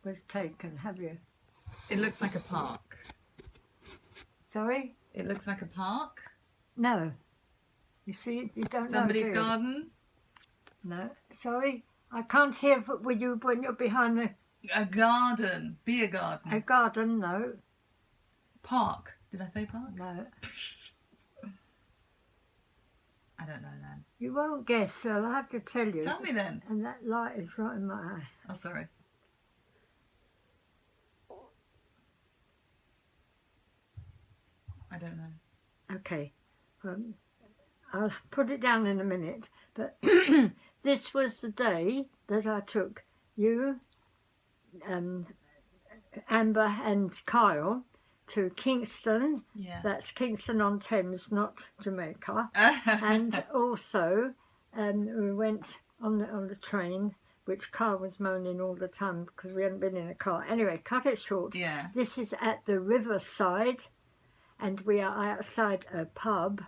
was taken, have you? It looks like a park. Sorry? It looks like a park. No. You see, you don't Somebody's know, do you? garden. No. Sorry? I can't hear with you when you're behind the... A garden. Beer garden. A garden, no. Park. Did I say park? No. I don't know then. You won't guess, so I'll have to tell you. Tell me then. And that light is right in my eye. Oh, sorry. I don't know. Okay. I'll put it down in a minute. But this was the day that I took you, Amber and Kyle, to Kingston. Yeah. That's Kingston-on-Thames, not Jamaica. And also we went on the train, which Kyle was moaning all the time because we hadn't been in a car. Anyway, cut it short. Yeah. This is at the riverside, and we are outside a pub.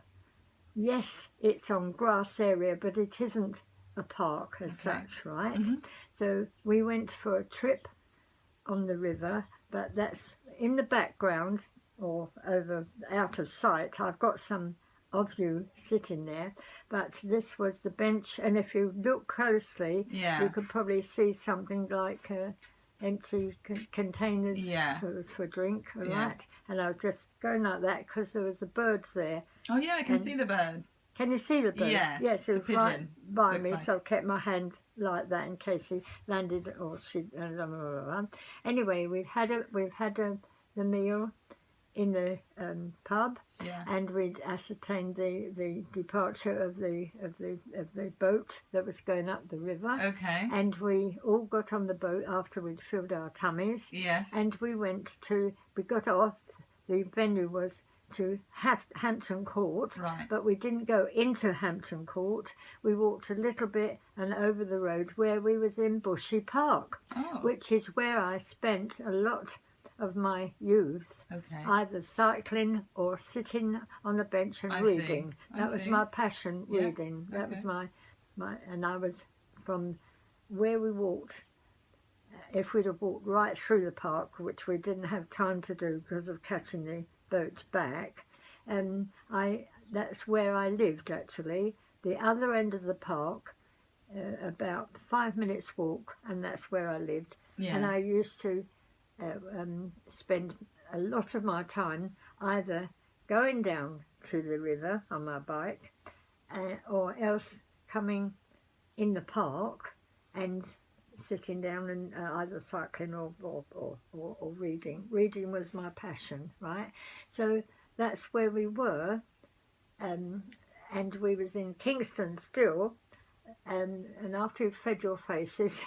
Yes, it's on grass area, but it isn't a park as such, right? Mm-hmm. So we went for a trip on the river, but that's in the background or over out of sight. I've got some of you sitting there, but this was the bench, and if you look closely, Yeah. you could probably see something like empty containers for drink, all right? And I was just going like that because there was a bird there. Oh yeah, I can see the bird. Can you see the bird? Yeah, Yes, it it's was a right pigeon, by looks me, like. so I kept my hand like that in case he landed or she. Anyway, we've had the meal in the pub, and we'd ascertained the departure of the boat that was going up the river. Okay. And we all got on the boat after we'd filled our tummies. Yes. And we got off. The venue was to Hampton Court, Right. but we didn't go into Hampton Court. We walked a little bit and over the road where we was in Bushey Park, which is where I spent a lot of my youth, either cycling or sitting on a bench and reading. That was my passion, reading. That was my, and I was from where we walked. If we'd have walked right through the park, which we didn't have time to do because of catching the boat back, that's where I lived actually. The other end of the park, about 5 minutes walk, and that's where I lived. Yeah. And I used to spend a lot of my time either going down to the river on my bike or else coming in the park and sitting down and either cycling or reading. Reading was my passion, right? So that's where we were, and we was in Kingston still, and after you fed your faces,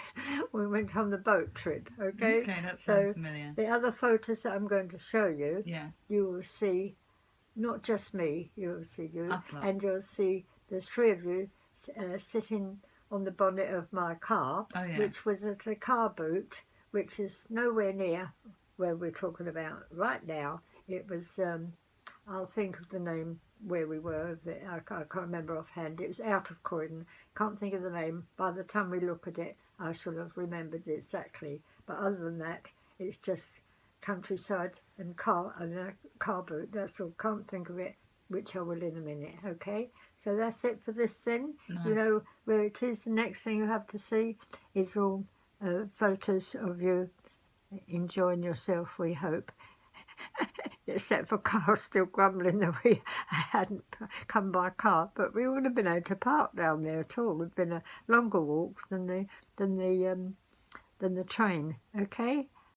we went on the boat trip, okay? Okay, that sounds familiar. The other photos that I'm going to show you, Yeah. you will see not just me, you will see you, Us lot. and you'll see the three of you sitting on the bonnet of my car, which was at a car boot, which is nowhere near where we're talking about right now. It was, I'll think of the name where we were, I can't remember offhand. It was out of Croydon, can't think of the name. By the time we look at it, I shall have remembered it exactly. But other than that, it's just countryside and a car boot, that's all. Can't think of it, which I will in a minute, okay? So that's it for this then. Nice. You know where it is. The next thing you have to see is all photos of you enjoying yourself, we hope. Except for Carl still grumbling that we hadn't come by car, but we wouldn't have been able to park down there at all. It would have been a longer walk than the train. Okay.